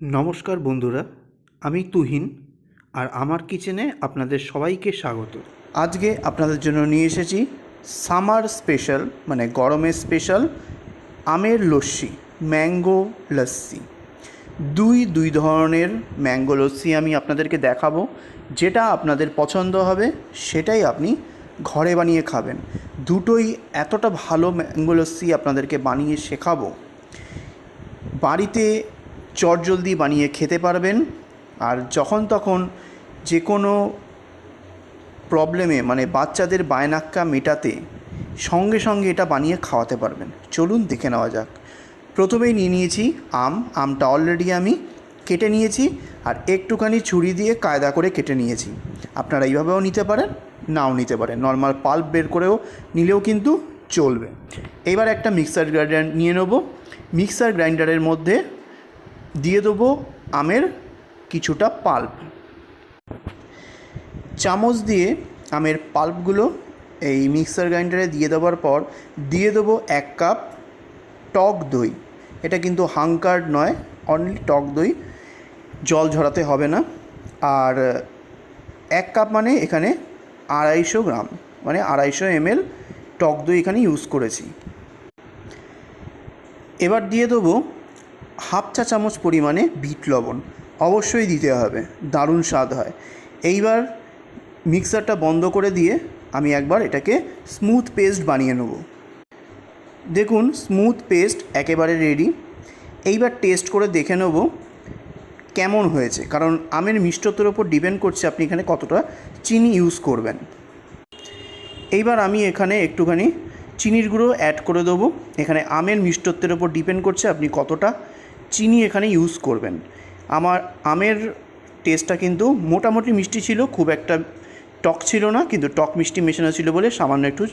নমস্কার বন্ধুরা, আমি তুহিন আর আমার কিচেনে আপনাদের সবাইকে স্বাগত। আজকে আপনাদের জন্য নিয়ে এসেছি সামার স্পেশাল মানে গরমের স্পেশাল আমের লস্যি, ম্যাঙ্গো লস্যি। দুই ধরনের ম্যাঙ্গো লস্যি আমি আপনাদেরকে দেখাবো। যেটা আপনাদের পছন্দ হবে সেটাই আপনি ঘরে বানিয়ে খাবেন। দুটোই এতটা ভালো ম্যাঙ্গো লস্যি আপনাদেরকে বানিয়ে শেখাবো, বাড়িতে চটজলদি বানিয়ে খেতে পারবেন। আর যখন তখন যে কোনো প্রবলেমে মানে বাচ্চাদের বায়নাক্কা মেটাতে সঙ্গে সঙ্গে এটা বানিয়ে খাওয়াতে পারবেন। চলুন দেখে নেওয়া যাক। প্রথমেই নিয়ে নিয়েছি আমটা অলরেডি আমি কেটে নিয়েছি আর একটুখানি ছুরি দিয়ে কায়দা করে কেটে নিয়েছি। আপনারা এইভাবেও নিতে পারেন, নাও নিতে পারেন, নর্মাল পাল্প বের করেও নিলেও কিন্তু চলবে। এবার একটা মিক্সার গ্রাইন্ডার নিয়ে নেব। মিক্সার গ্রাইন্ডারের মধ্যে দিয়ে দেবো আমের কিছুটা পাল্প। চামচ দিয়ে আমের পাল্পগুলো এই মিক্সার গ্রাইন্ডারে দিয়ে দেওয়ার পর দিয়ে দেবো 1 কাপ টক দই। এটা কিন্তু হাঙ্কার্ড নয়, অনলি টক দই, জল ঝরাতে হবে না। আর 1 কাপ মানে এখানে 250 গ্রাম, মানে 250 ml টক দই এখানে ইউজ করেছি। এবার দিয়ে দেবো হাফ চা চামচ পরিমাণে বিট লবণ, অবশ্যই দিতে হবে, দারুণ স্বাদ হয়। এইবার মিক্সারটা বন্ধ করে দিয়ে আমি একবার এটাকে স্মুথ পেস্ট বানিয়ে নেব। দেখুন স্মুথ পেস্ট একেবারে রেডি। এইবার টেস্ট করে দেখে নেব কেমন হয়েছে, কারণ আমের মিষ্টত্বের ওপর ডিপেন্ড করছে আপনি এখানে কতটা চিনি ইউজ করবেন। এইবার আমি এখানে একটুখানি চিনির গুঁড়ো অ্যাড করে দেবো। এখানে আমের মিষ্টত্বের ওপর ডিপেন্ড করছে আপনি কতটা চিনি এখানে ইউজ করবেন। আমার আমের টেস্টটা কিন্তু মোটামুটি মিষ্টি ছিল, খুব একটা টক ছিল না, কিন্তু টক মিষ্টি মেশানো ছিল বলে সামান্য একটু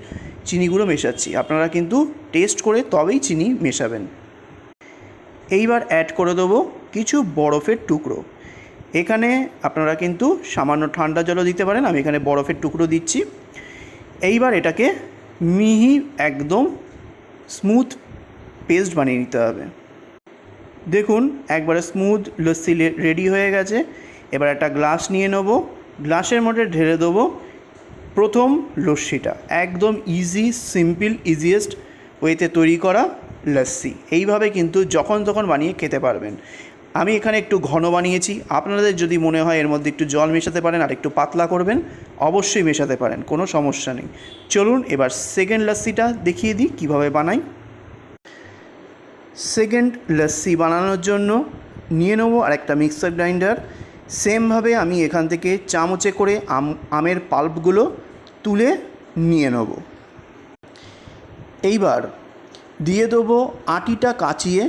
চিনি গুঁড়ো মেশাচ্ছি। আপনারা কিন্তু টেস্ট করে তবেই চিনি মেশাবেন। এইবার অ্যাড করে দেবো কিছু বরফের টুকরো। এখানে আপনারা কিন্তু সামান্য ঠান্ডা জলও দিতে পারেন, আমি এখানে বরফের টুকরো দিচ্ছি। এইবার এটাকে মিহি একদম স্মুথ পেস্ট বানিয়ে নিতে হবে। দেখুন একবারে স্মুথ লস্যি রেডি হয়ে গেছে। এবার একটা গ্লাস নিয়ে নেব, গ্লাসের মধ্যে ঢেলে দেবো প্রথম লস্যিটা। একদম ইজি, সিম্পল, ইজিয়েস্ট ওয়েতে তৈরি করা লস্যি। এইভাবে কিন্তু যখন তখন বানিয়ে খেতে পারবেন। আমি এখানে একটু ঘন বানিয়েছি, আপনাদের যদি মনে হয় এর মধ্যে একটু জল মেশাতে পারেন আর একটু পাতলা করবেন, অবশ্যই মেশাতে পারেন, কোনো সমস্যা নেই। চলুন এবার সেকেন্ড লস্যিটা দেখিয়ে দিই কীভাবে বানাই। সেকেন্ড লস্যি বানানোর জন্য নিয়ে নেবো আর একটা মিক্সার গ্রাইন্ডার। সেমভাবে আমি এখান থেকে চামচে করে আমের পাল্পগুলো তুলে নিয়ে নেব। এইবার দিয়ে দেবো আটিটা কাচিয়ে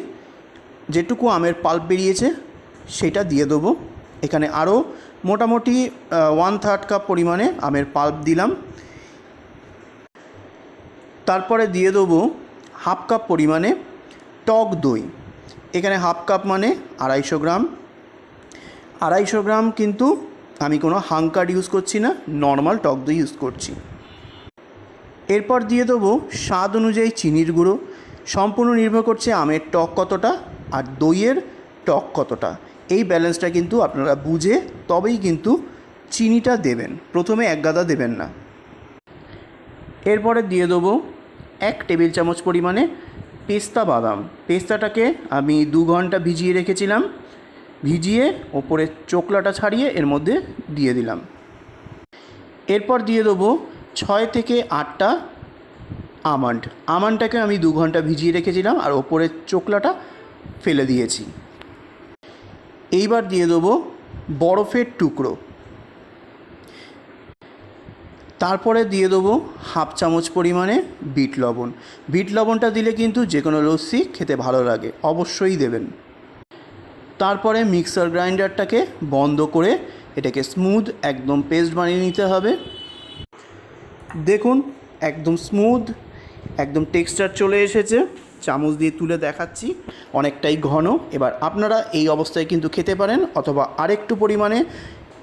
যেটুকু আমের পাল্প বেরিয়েছে সেটা দিয়ে দেবো। এখানে আরও মোটামুটি 1/3 কাপ পরিমাণে আমের পাল্প দিলাম। তারপরে দিয়ে দেবো হাফ কাপ পরিমাণে টক দই। এখানে হাফ কাপ মানে 250 গ্রাম। 250 গ্রাম কিন্তু আমি কোনো হাঙ্কার্ড ইউজ করছি না, নর্মাল টক দই ইউজ করছি। এরপর দিয়ে দেবো স্বাদ অনুযায়ী চিনির গুঁড়ো। সম্পূর্ণ নির্ভর করছে আমের টক কতটা আর দইয়ের টক কতটা। এই ব্যালেন্সটা কিন্তু আপনারা বুঝে তবেই কিন্তু চিনিটা দেবেন, প্রথমে এক গাদা দেবেন না। এরপরে দিয়ে দেবো 1 টেবিল চামচ পরিমাণে পেস্তা বাদাম। পেস্তাটাকে আমি 2 ঘন্টা ভিজিয়ে রেখেছিলাম, ভিজিয়ে ওপরে চোকলাটা ছাড়িয়ে এর মধ্যে দিয়ে দিলাম। এরপর দিয়ে দেবো 6 থেকে 8টা আমন্ডটাকে আমি 2 ঘন্টা ভিজিয়ে রেখেছিলাম আর ওপরের চোকলাটা ফেলে দিয়েছি। এইবার দিয়ে দেবো বরফের টুকরো। তারপরে দিয়ে দেবো হাফ চামচ পরিমাণে বিট লবণ। বিট লবণটা দিলে কিন্তু যে কোনো লস্যি খেতে ভালো লাগে, অবশ্যই দেবেন। তারপরে মিক্সার গ্রাইন্ডারটাকে বন্ধ করে এটাকে স্মুথ একদম পেস্ট বানিয়ে নিতে হবে। দেখুন একদম স্মুথ, একদম টেক্সচার চলে এসেছে। চামচ দিয়ে তুলে দেখাচ্ছি, অনেকটাই ঘন। এবার আপনারা এই অবস্থায় কিন্তু খেতে পারেন, অথবা আরেকটু পরিমাণে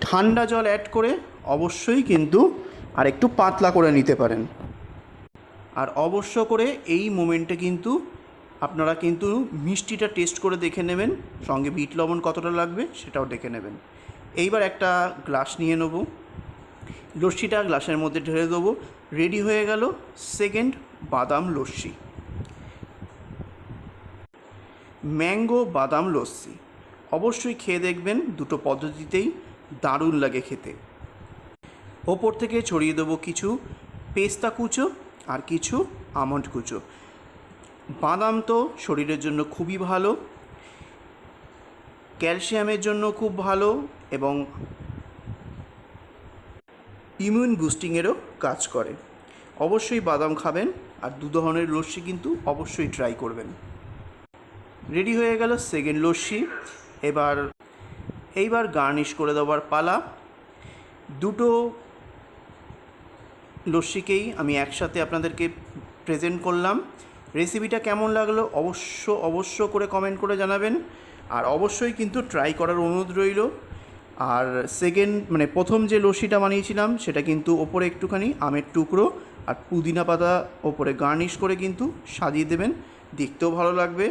ঠান্ডা জল অ্যাড করে অবশ্যই কিন্তু আরেকটু পাতলা করে নিতে পারেন। আর অবশ্য করে এই মোমেন্টে কিন্তু আপনারা কিন্তু মিষ্টিটা টেস্ট করে দেখে নেবেন, সঙ্গে বিট লবণ কতটা লাগবে সেটাও দেখে নেবেন। এইবার একটা গ্লাস নিয়ে নেব, লস্যিটা গ্লাসের মধ্যে ঢেলে দেবো। রেডি হয়ে গেল সেকেন্ড বাদাম লস্যি, ম্যাঙ্গো বাদাম লস্যি। অবশ্যই খেয়ে দেখবেন, দুটো পদ্ধতিতেই দারুণ লাগে খেতে। ওপর থেকে ছড়িয়ে দেবো কিছু পেস্তা কুচো আর কিছু আমন্ড কুচো। বাদাম তো শরীরের জন্য খুবই ভালো, ক্যালসিয়ামের জন্য খুব ভালো এবং ইমিউন বুস্টিংয়েরও কাজ করে। অবশ্যই বাদাম খাবেন, আর দু ধরনের লস্যি কিন্তু অবশ্যই ট্রাই করবেন। রেডি হয়ে গেল সেকেন্ড লস্যি। এইবার গার্নিশ করে দেওয়ার পালা। দুটো লস্যিকেই আমি একসাথে আপনাদেরকে প্রেজেন্ট করলাম। রেসিপিটা কেমন লাগলো অবশ্য করে কমেন্ট করে জানাবেন, আর অবশ্যই কিন্তু ট্রাই করার অনুরোধ রইল। আর প্রথম যে লস্যিটা বানিয়েছিলাম সেটা কিন্তু ওপরে একটুখানি আমের টুকরো আর পুদিনা পাতা ওপরে গার্নিশ করে কিন্তু সাজিয়ে দেবেন, দেখতেও ভালো লাগবে।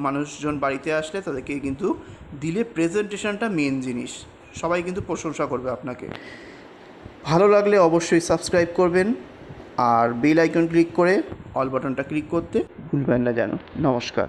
মানুষজন বাড়িতে আসলে তাদেরকে কিন্তু দিলে প্রেজেন্টেশনটা মেন জিনিস, সবাই কিন্তু প্রশংসা করবে আপনাকে। ভালো লাগলে অবশ্যই সাবস্ক্রাইব করবেন, আর বেল আইকন ক্লিক করে অল বাটনটা ক্লিক করতে ভুলবেন না যেন। নমস্কার।